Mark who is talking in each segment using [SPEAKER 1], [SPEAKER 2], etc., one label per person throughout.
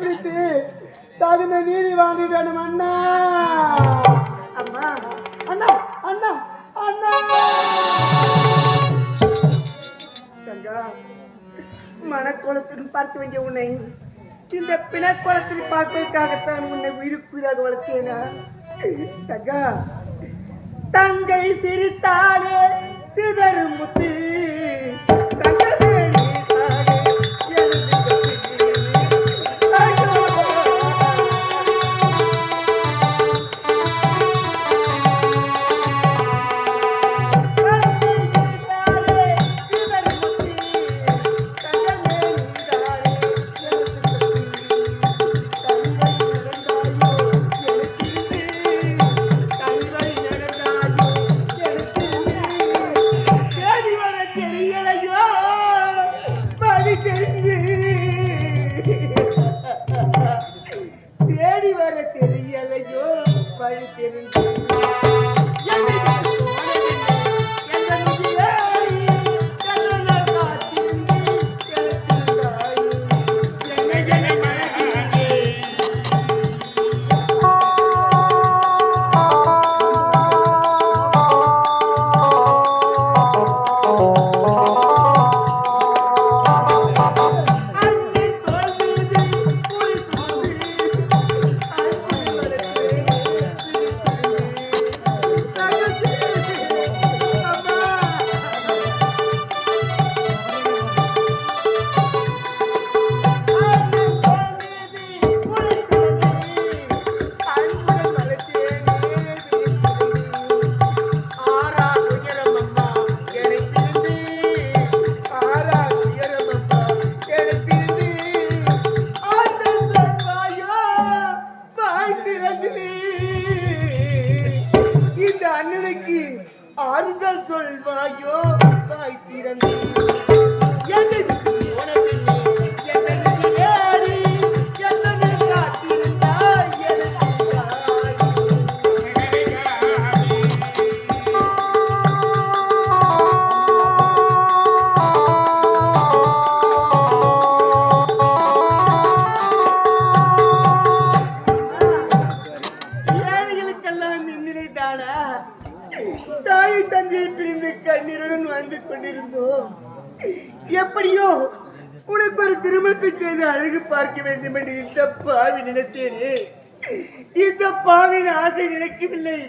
[SPEAKER 1] பிடித்து பிடித்து தகுந்த நீதி வாங்க வேணும் அண்ணா.
[SPEAKER 2] அம்மா
[SPEAKER 1] அண்ணா அண்ணா அண்ணா.
[SPEAKER 2] தங்கா, மனக்கோலத்துடன் பார்க்க வேண்டிய உன்னை இந்த பிணக்கோலத்தில் பார்ப்பதற்காகத்தான் உன்னை உயிருக்குயிராக வளர்த்தேனா? தங்கா, தங்கை சிரித்தாலே சிதறும் முத்து தேடி வர தெரியலையோ வழி தெரிஞ்சு ஆறுதல் சொல்வாயோ வாய் திறந்து தாயை தந்தையை பிரிந்து கண்ணீருடன் வந்து கொண்டிருந்தோம். எப்படியோ உனக்கு ஒரு திருமணத்தை செய்து அழகு பார்க்க வேண்டும் என்று இந்த பாவி நினைத்தேனே. இந்த பாவின் ஆசை நிலைக்கவில்லை,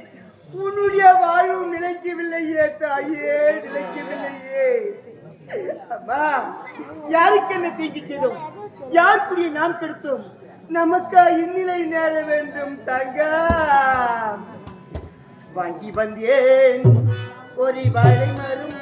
[SPEAKER 2] உன்னுடைய வாழ்வும் நிலைக்கவில்லையே தாயே, நிலைக்கவில்லையே. அம்மா, யாருக்கு என்ன தீங்கி செய்தோம்? யாருக்குரிய நாம் கெடுத்தோம்? நமக்கா இந்நிலை நேர வேண்டும் தங்க. வாங்கி வந்தேன் ஒரு வாழை மரம்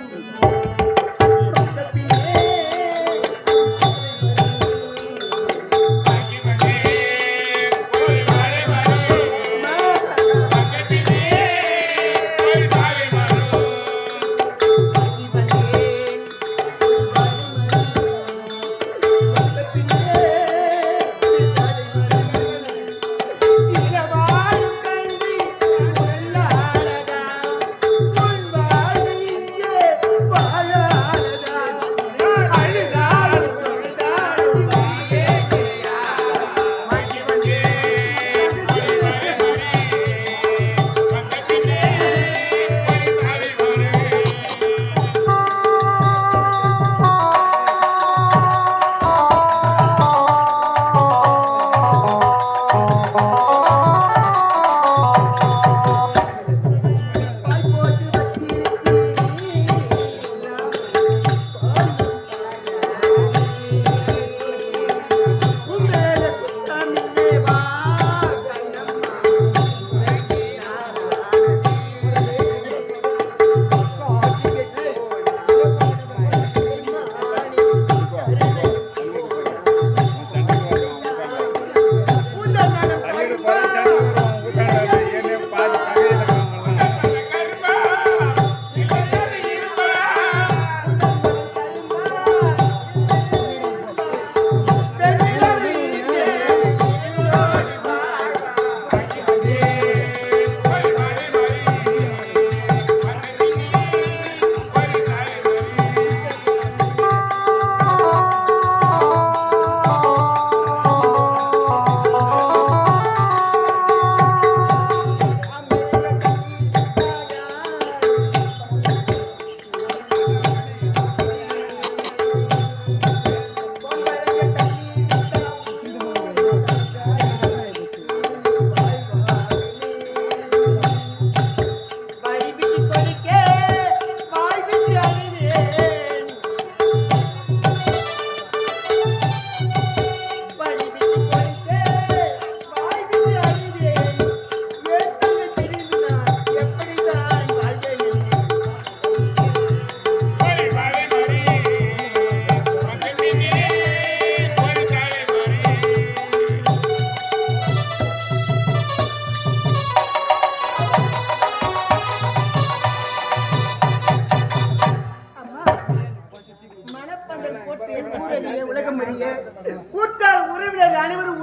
[SPEAKER 2] Bye.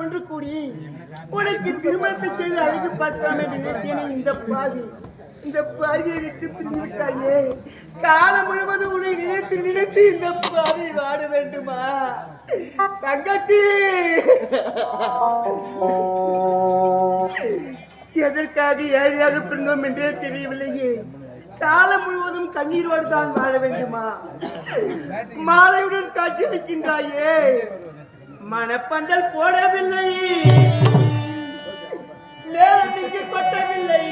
[SPEAKER 2] ஒன்று கூடி உனக்கு திருமணத்தை செய்து அழைத்து பார்க்கலாம் என்று நினைத்தேனே. இந்த பாவியை விட்டு பிரிந்து விட்டாயே. காலம் முழுவதும் உன்னை நினைத்து நினைத்து இந்த பாவி வாட வேண்டுமா தங்கச்சி? எதற்காக ஏழையாக பிறந்தோம் என்றே தெரியவில்லையே. காலம் முழுவதும் கண்ணீரோடு தான் வாழ வேண்டுமா? மாலையுடன் காட்சியளிக்கின்றாயே. மனப்பந்தல் போடவில்லை, மேலமிக்கு கொட்டவில்லை.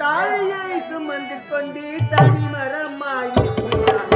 [SPEAKER 2] தாயை சுமந்து கொண்டு தனிமரமாயிருக்கின்றார்.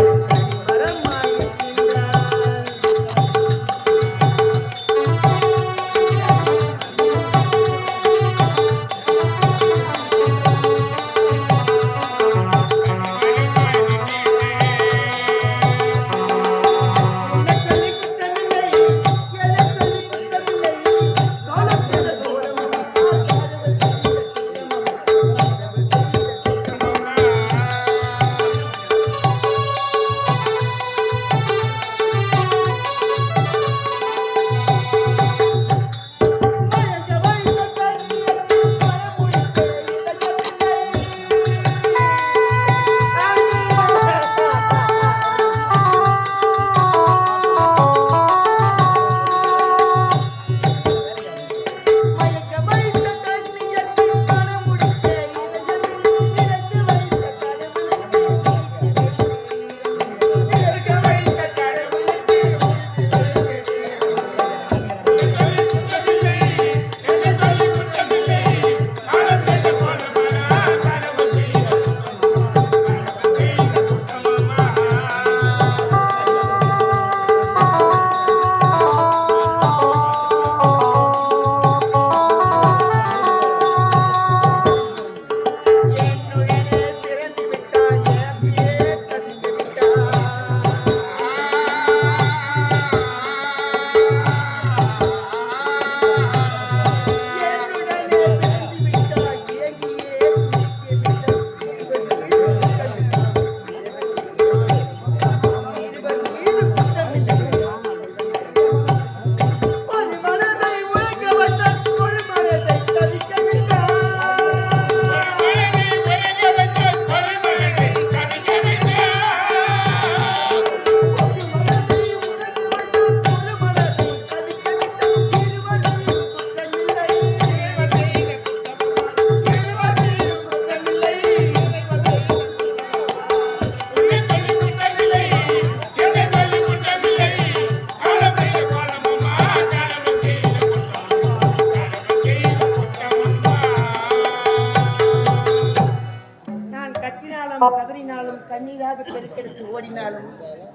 [SPEAKER 2] கதறினாலும் கண்ணீராக பெருக்கெடுத்து ஓடினாலும்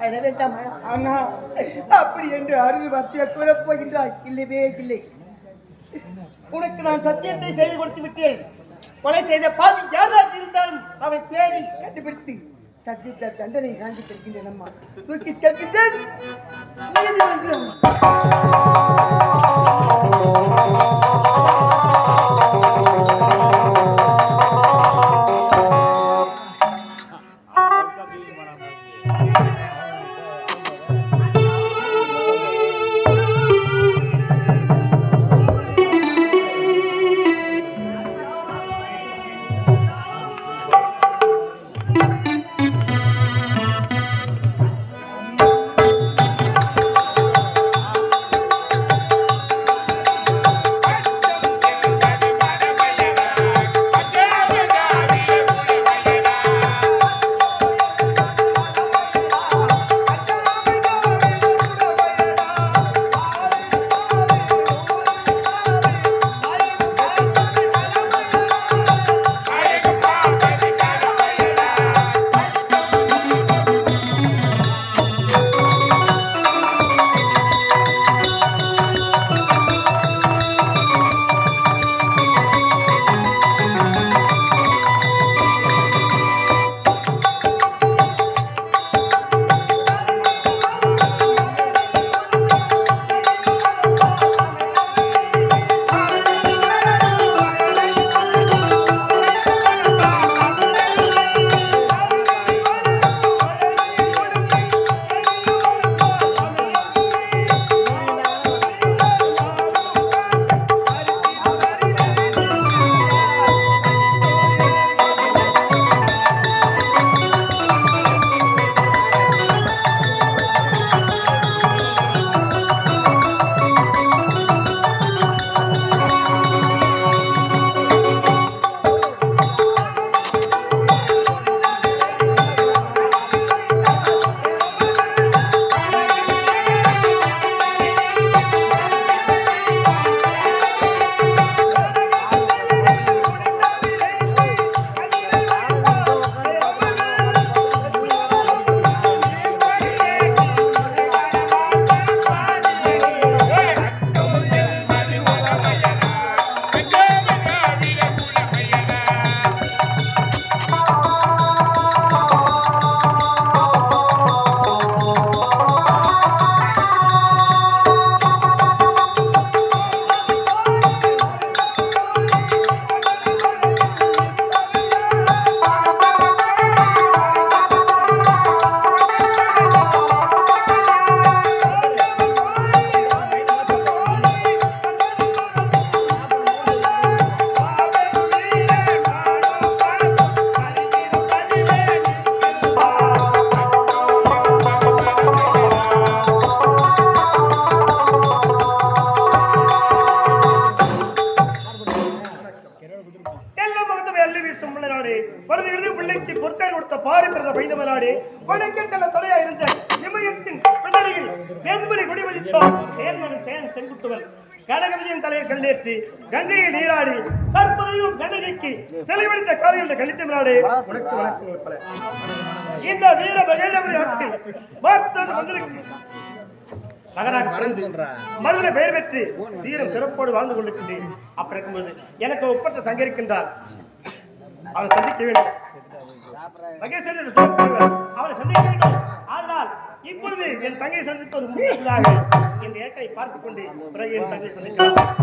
[SPEAKER 2] அழ வேண்டாமா? ஆனா அப்படி என்று அறுது வத்திய கூறப் போகின்றாய். இல்லவே இல்லை. உனக்கு நான் சத்தியத்தை செய்து கொடுத்து விட்டேன். கொலை செய்த பாவி யாராக இருந்தாலும் அவனை தேடி கண்டுபிடித்து தகுந்த தண்டனை வாங்கி தருகின்றேன். அம்மா தூக்கி செல்கின்றேன்.
[SPEAKER 3] மகனாய் பிறந்த பைந்தமராடு கொடைக்க செல்ல தடையா இருந்த இமயத்தின் பின்னரையில் வெண்புலி குடிமதித்தோம் சேர்மன் சேன் செங்குட்டுவன் கடகவிதியின் தலையில் கண்டேற்றி கங்கையில் நீராடி தற்போதையும் கண்ணகிக்கு சிலை வடித்த காரியங்கள் கணித்தமராடு உனக்கு வணக்கம். இந்த வீர மகேந்திரபுரி ஆட்சியில் மார்த்தன் மந்திரிக்கு மகனாக பிறந்து மதுரை பெயர் பெற்று சீரம் சிறப்போடு வாழ்ந்து கொண்டிருக்கின்றேன். அப்படி இருக்கும்போது எனக்கு ஒப்பற்ற தங்க இருக்கின்றார், அவரை சந்திக்க வேண்டும். மகேஸ்வரன் என்று சொல்லக்கூடியவர் அவரை சந்திக்க வேண்டும். ஆனால் இப்பொழுது என் தங்கை சந்திப்பது முன்னதாக இந்த ஏற்கை பார்த்துக் கொண்டு பிறகு என் தங்கை சந்திக்கலாம்.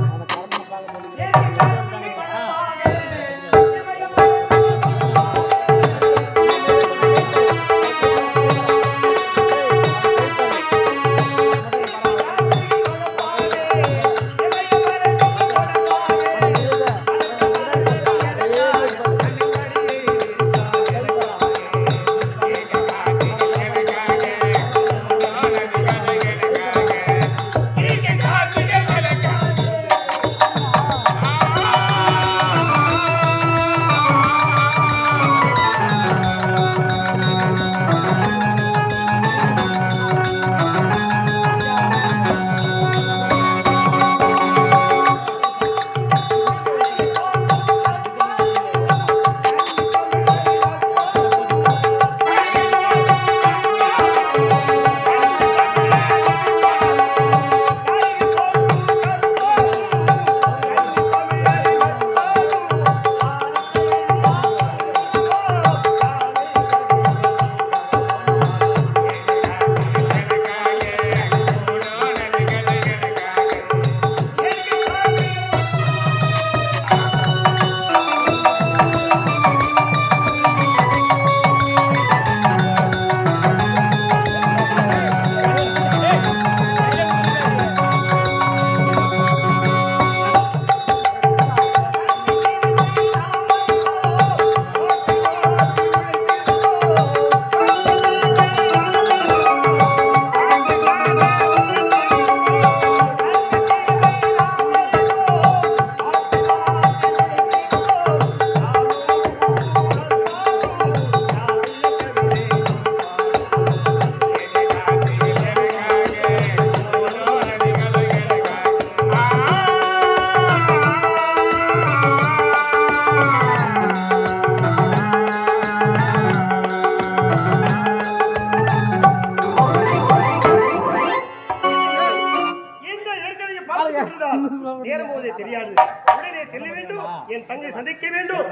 [SPEAKER 3] நேரம் போதே தெரியாது. உடனே செல்ல வேண்டும், என் தங்கை சந்திக்க வேண்டும்.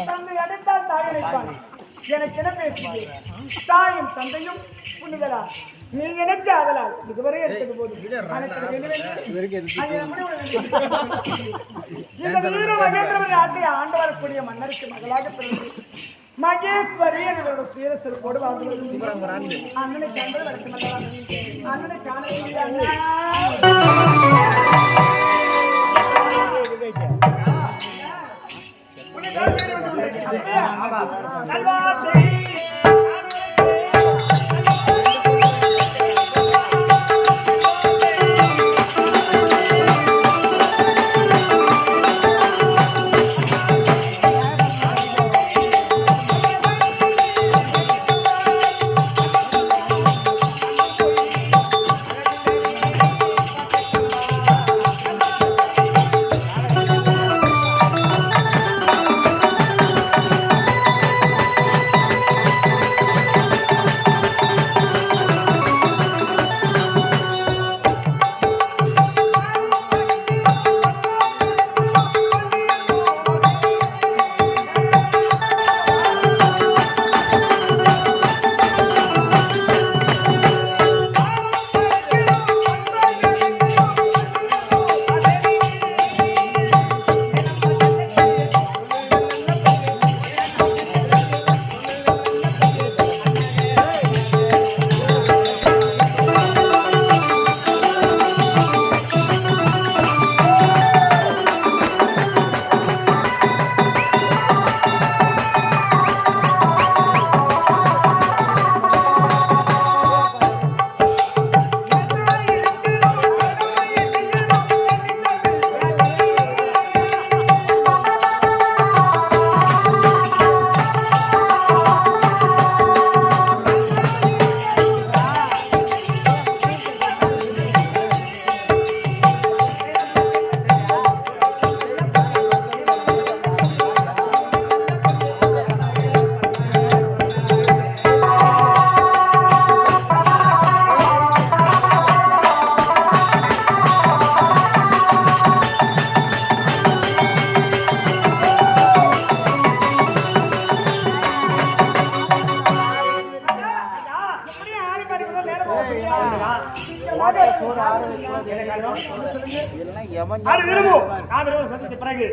[SPEAKER 2] தந்தை அடைத்தால் தாய் அடைப்பான். எனக்கு என்ன பேசுகிறேன்? தாயும் தந்தையும் புண்ணுதலா நீ எனக்கு ஆகலால் இதுவரை எடுத்தது போதும். இந்த வீர மகேந்திரவன் நாட்டை ஆண்டு வரக்கூடிய மன்னருக்கு மகளாக பிறந்து மகேஸ்வரி எங்களோட சீரசிறப்போடு வாழ்ந்து வருகிறது. அண்ணனை கண்டது வளர்த்து அண்ணனை காண
[SPEAKER 3] சந்தித்த பிறகு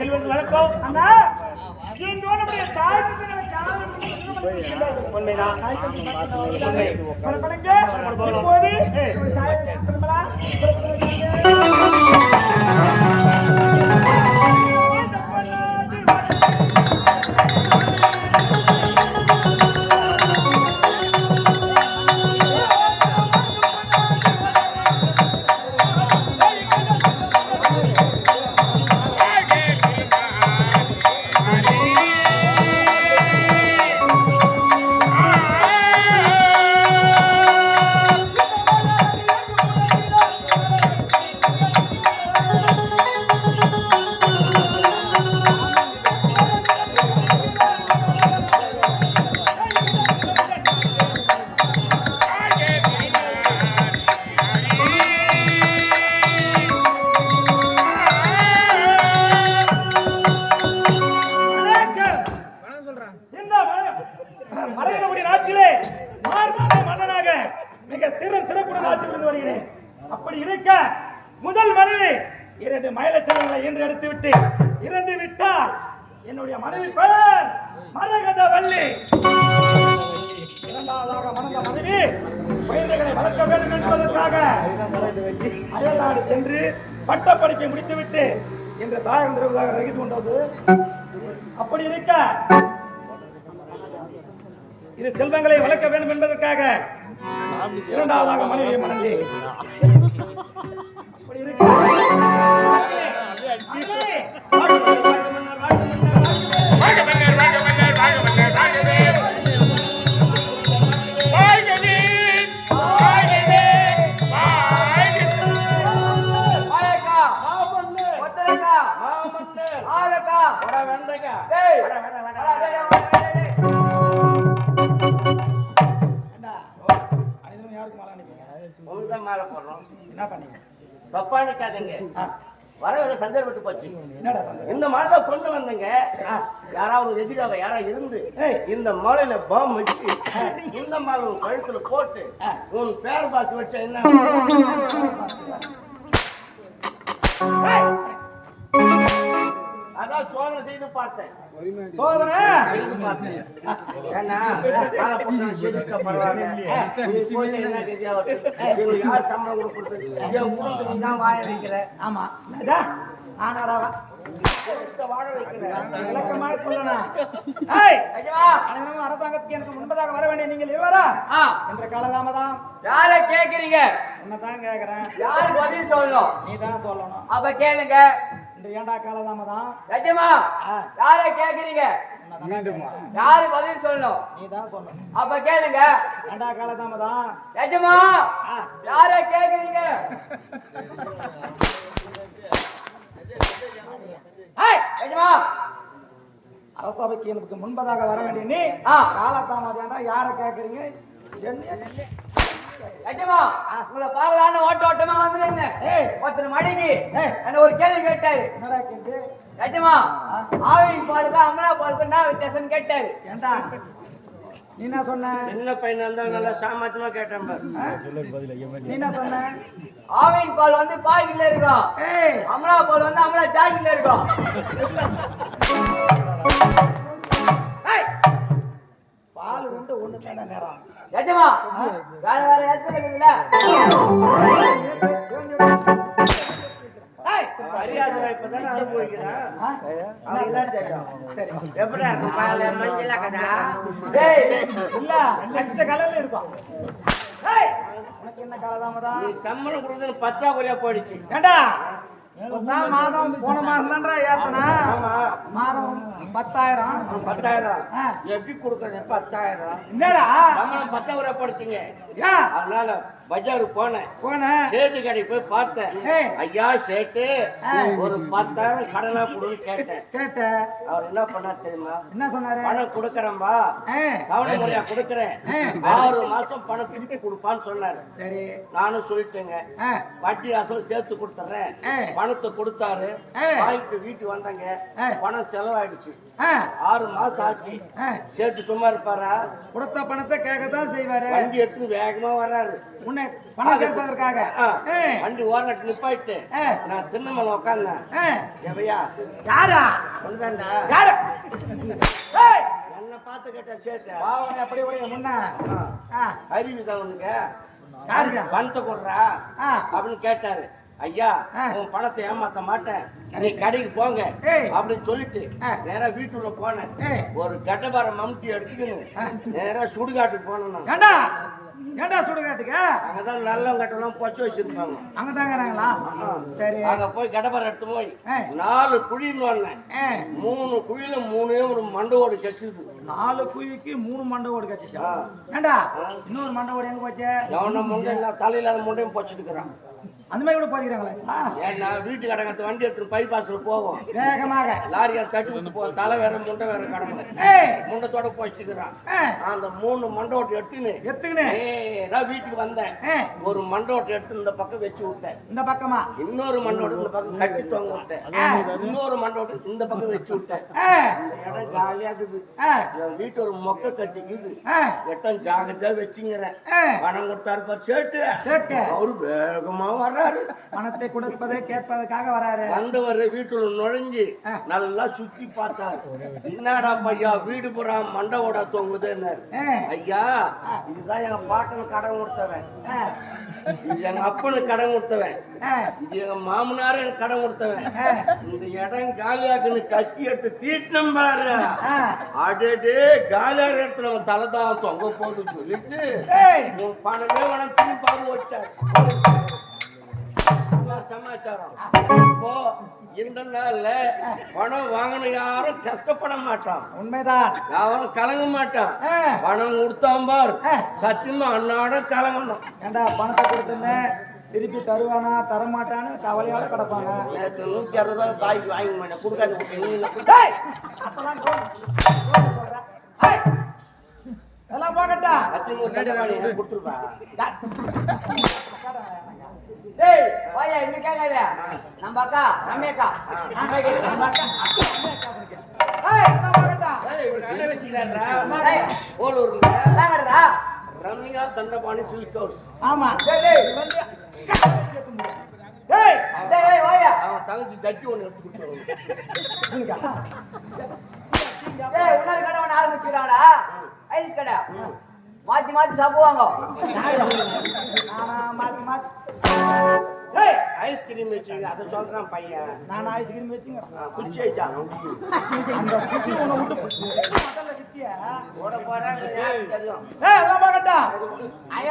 [SPEAKER 3] செல்வது வழக்கம். உண்மைதான். மலையனபுரி நாட்டிலே மார்மாண்ட மன்னனாக மிக சிறப்புடன் ஆட்சி புரிந்து வருகிறேன். அப்படி இருக்க முதல் மனைவி 2 மயிலச்சலங்களை இன்று எடுத்துவிட்டு இறந்து விட்டால் என்னுடைய மனைவி பெயர் மரகதவல்லி. இரண்டாவதாக மணந்த மனைவி குழந்தைகளை வளர்க்க வேண்டும் என்பதற்காக அயல்நாடு சென்று பட்டப்படிப்பை முடித்துவிட்டு இன்று தாயகம் திருவதாக ரகித்து கொண்டது. அப்படி இருக்க இது செல்வங்களை வளர்க்க வேண்டும் என்பதற்காக இரண்டாவதாக மனைவியை மணந்தேன். அப்படி இருக்க
[SPEAKER 4] என்ன பண்ணீங்க? தப்பா நிக்காதீங்க. வர வேலை சந்தேகப்பட்டு போச்சு.
[SPEAKER 2] என்னடா சந்தேகம்?
[SPEAKER 4] இந்த மலை தான் கொண்டு வந்தங்க. யாராவது எதிராக யாரா இருந்து இந்த மலையில பாம்பு வச்சு இந்த மலை கழுத்துல போட்டு உன் பேர் பாசு வச்ச என்ன அதான் சோதனை செய்து பார்த்தேன்.
[SPEAKER 2] சோதனை
[SPEAKER 4] செய்து பார்த்தேன். ஏன்னா காலை போட்டு செதுக்க பரவாயில்ல. நீ போயிட்டு என்ன கதியா வருது? எங்களுக்கு யார் சம்பளம் கொடுக்குறது? என் குடும்பத்துக்கு நீ தான் வாய வைக்கிற.
[SPEAKER 2] ஆமா ஆனாடாவா
[SPEAKER 4] வாழ வைக்கிறேன்.
[SPEAKER 2] விளக்கமாக சொல்லணும்.
[SPEAKER 4] ஐயா
[SPEAKER 2] அனைவரும் அரசாங்கத்துக்கு எனக்கு முன்பதாக வர வேண்டிய நீங்கள் இருவரா என்ற காலதாமதம்
[SPEAKER 4] யார கேக்குறீங்க?
[SPEAKER 2] உன்னதான் கேக்குறேன்.
[SPEAKER 4] யாரு பதில் சொல்லணும்?
[SPEAKER 2] நீ தான் சொல்லணும்.
[SPEAKER 4] அப்ப கேளுங்க.
[SPEAKER 2] இந்த ஏண்டா காலதாமதம்
[SPEAKER 4] நிஜமா யார கேக்குறீங்க? யாரு பதில் சொல்லணும்?
[SPEAKER 2] நீ தான் சொல்லணும்.
[SPEAKER 4] அப்ப கேளுங்க.
[SPEAKER 2] ஏண்டா காலதாமதம்
[SPEAKER 4] நிஜமா யார கேக்குறீங்க? நிஜமா
[SPEAKER 2] அரசபைக்கு எனக்கு முன்பதாக வர வேண்டிய நீ காலதாமதம் யார கேக்குறீங்க?
[SPEAKER 4] நிஜமா உங்களை பார்க்கலான்னு ஓட்டமா வந்து ஒருத்தர் மடிக்கு என்ன ஒரு கேள்வி கேட்டாரு.
[SPEAKER 2] என்னடா கேள்வி?
[SPEAKER 4] நிஜமா ஆவின் பாலுக்கும் அமலா பாலுக்கும் என்ன வித்தியாசம் கேட்டாரு.
[SPEAKER 2] ஏண்டா நீ என்ன சொன்ன?
[SPEAKER 4] சின்ன பையனா இருந்தாலும் நல்லா சாமர்த்தியமா கேட்டேன்.
[SPEAKER 2] நீ என்ன சொன்ன?
[SPEAKER 4] ஆவின் பால் வந்து பாய்கில இருக்கும், அமலா பால் வந்து அமலா ஜாக்கில இருக்கும்.
[SPEAKER 2] பால் ரெண்டு ஒண்ணு தானே நேரம்.
[SPEAKER 4] நிஜமா வேற வேற இடத்துல இருக்குதுல்ல. மரியாதை இப்பதானே அனுபவிக்கிறேன். எப்படி இருக்கும் பால் மஞ்சள் கதா?
[SPEAKER 2] இல்ல லட்ச கலர்ல இருக்கும். உனக்கு என்ன காலதாமதம்?
[SPEAKER 4] சம்பளம் கொடுத்து பற்றாக்குறையா போயிடுச்சு.
[SPEAKER 2] ஏண்டா மாதம் போன மாதம் தான்டா ஏத்தனா. மாதம் 10,000
[SPEAKER 4] எப்படி கொடுக்கறது? 10,000
[SPEAKER 2] என்னடா
[SPEAKER 4] சம்பளம் பற்றாக்குறையா போடுச்சுங்க.
[SPEAKER 2] ஏன்
[SPEAKER 4] அதனால பஜாருக்கு போனேன். சேட்டு கடைக்கு போய் பார்த்தேன். ஐயா சேட்டு ஒரு 10,000 கடனா கொடுன்னு கேட்டேன். அவர் என்ன பண்ணார் தெரியுமா?
[SPEAKER 2] என்ன சொன்னாரு?
[SPEAKER 4] பணம் கொடுக்கறேன்பா, கவன முறையா கொடுக்கறேன், 6 மாசம் பணம் திருப்பி கொடுப்பான்னு சொன்னாரு.
[SPEAKER 2] சரி
[SPEAKER 4] நானும் சொல்லிட்டேங்க. வட்டி அசல் சேர்த்து கொடுத்துறேன். பணத்தை கொடுத்தாரு. வாங்கிட்டு வீட்டுக்கு வந்தாங்க. பணம் செலவாயிடுச்சு. 6 மாசம் ஆச்சு. சேட்டு சும்மா இருப்பாரா?
[SPEAKER 2] கொடுத்த பணத்தை கேட்கத்தான் செய்வாரு.
[SPEAKER 4] வண்டி எடுத்து வேகமா வர்றாரு.
[SPEAKER 2] உன்னை பணம் கேட்பதற்காக
[SPEAKER 4] வண்டி ஓரட்டு நிப்பாயிட்டு நான் திண்ணமலை உட்காந்தேன். எவையா
[SPEAKER 2] யாரா?
[SPEAKER 4] ஒண்ணுதான்டா.
[SPEAKER 2] யாரு?
[SPEAKER 4] என்ன பார்த்து கேட்ட சேட்டு
[SPEAKER 2] பாவனை அப்படி உடைய முன்ன
[SPEAKER 4] அறிவுதான் உனக்கு
[SPEAKER 2] யாருங்க
[SPEAKER 4] பணத்தை கொடுறா அப்படின்னு கேட்டாரு. ஐயா உன் பணத்தை ஏமாத்த மாட்டேன், நீ கடைக்கு போங்க அப்படின்னு சொல்லிட்டு நேரா வீட்டுள்ள போனேன். ஒரு கட்டபார மம்டி எடுத்துக்கணும் நேரா சுடுகாட்டுக்கு போனேன்.
[SPEAKER 2] ஏண்டா சுடுகாட்டுக்கு?
[SPEAKER 4] அங்கதான் நல்ல கட்டெல்லாம் பொச்சு வச்சிருப்பாங்க.
[SPEAKER 2] அங்க தாங்கிறாங்களா? சரி
[SPEAKER 4] அங்க போய் கடப்பாறை எடுத்து போய் 4 குழின்னு வந்தேன். 3 குழியில 3 மண்டவோடு கட்சிது.
[SPEAKER 2] 4 குழிக்கு 3 மண்டவோடு கட்சிச்சா? ஏண்டா இன்னொரு மண்டவோடு எங்க போச்சு?
[SPEAKER 4] எவன முண்டை இல்ல தலையில்லாத முண்டையும் பொச்சுட்டுக்கிறான்.
[SPEAKER 2] அந்த மாதிரி கூட போதிக்கிறாங்களா?
[SPEAKER 4] ஏன்னா வீட்டு கடங்கத்து வண்டி எடுத்து பைபாஸ்ல போவோம்
[SPEAKER 2] வேகமாக
[SPEAKER 4] லாரியால் கட்டி விட்டு போ. தலை வேற முண்டை வேற கடமை முண்டத்தோட பொச்சுட்டுக்கிறான். அந்த 3 மண்டவோட்டு எடுத்துன்னு வீட்டுக்கு வந்தேன். ஒரு மண்டோட்டை எடுத்து இந்த பக்கம் வச்சு விட்டேன்.
[SPEAKER 2] இந்த பக்கமா
[SPEAKER 4] இன்னொரு மண்டோட்டு இந்த பக்கம் கட்டி தொங்க விட்டேன். இன்னொரு மண்டோட்டு இந்த பக்கம் வச்சு விட்டேன். இடம் காலியா இருக்குது. என் வீட்டு ஒரு மொக்க கட்டிக்குது. எட்டம் ஜாகிரதையா வச்சுங்கிறேன். பணம் கொடுத்தாரு பாரு சேட்டு. அவரு வேகமா வர்றாரு.
[SPEAKER 2] பணத்தை கொடுப்பதை கேட்பதற்காக வராரு.
[SPEAKER 4] வந்தவர் வீட்டுல நுழைஞ்சு நல்லா சுத்தி பார்த்தாரு. என்னடா பையா வீடு புறா மண்டவோட தொங்குது. ஐயா இதுதான் எங்க பாட்டனு கடன் கொடுத்தவன், இது எங்க அப்பனுக்கு கடன் கொடுத்தவன், இது எங்க மாமனார எனக்கு கடன் கொடுத்தவன். இந்த இடம் காலியாக்குன்னு கத்தி எடுத்து தீட்டினம் பாரு. அடே காலியாக எடுத்து நம்ம தலைதான் தொங்க போட்டு சொல்லிட்டு உன் பணமே உனக்கு பாரு வச்சாரு. சமாச்சாரம். இப்போ இந்த நாள்ல பணம் வாங்கணும் யாரும் கஷ்டப்பட மாட்டான்.
[SPEAKER 2] உண்மைதான்.
[SPEAKER 4] யாரும் கலங்க மாட்டான். பணம் கொடுத்தான் பார் சத்தியமா அன்னாட கலங்கணும்.
[SPEAKER 2] ஏண்டா பணத்தை கொடுத்துன்னு திருப்பி தருவானா தரமாட்டான்னு கவலையோட கிடப்பாங்க.
[SPEAKER 4] 160 ரூபாய் பாய்க்கு வாங்க மாட்டேன் கொடுக்காது.
[SPEAKER 2] எல்லாம் போகட்டா
[SPEAKER 4] அத்திமூர் தண்டவாணி எனக்கு கொடுத்துருப்பா.
[SPEAKER 5] டேய் வாயா இங்க கேட்காத நம்ம அக்கா ரம்யாக்கா நம்ம அக்கா
[SPEAKER 2] ஏய் எல்லாம் போகட்டா
[SPEAKER 4] ஏய், இவர் கடை வச்சுக்கிறாருடா.
[SPEAKER 5] டேய்
[SPEAKER 4] ஓலூர்ல
[SPEAKER 5] வாங்கடா
[SPEAKER 4] ரம்யா தண்டபாணி சில்க் ஹவுஸ்.
[SPEAKER 2] ஆமா
[SPEAKER 5] டேய் டேய்
[SPEAKER 3] டேய்
[SPEAKER 5] டேய் டேய் வாயா
[SPEAKER 4] அவன் தங்கச்சி ஜட்டி ஒன்று எடுத்து கொடுத்துருவாங்க.
[SPEAKER 5] டேய் உன்னால கடை ஒன்று ஆரம்பிச்சுக்கிறாடா ஐஸ் கடை மாத்தி மாத்தி சாப்பிடுவாங்க
[SPEAKER 2] நானா மாத்தி மாத்தி
[SPEAKER 3] டேய்
[SPEAKER 4] ஐஸ்கிரீம் வச்சு அதை சொல்றான் பையன்.
[SPEAKER 2] நான் ஐஸ்கிரீம் வச்சுங்கிறேன்
[SPEAKER 4] குச்சி வச்சான்.
[SPEAKER 2] முதல்ல கிட்டியா
[SPEAKER 4] ஓட போறாங்க யாருக்கு தெரியும்.
[SPEAKER 2] ஏய் எல்லாம் போகட்டா ஐயா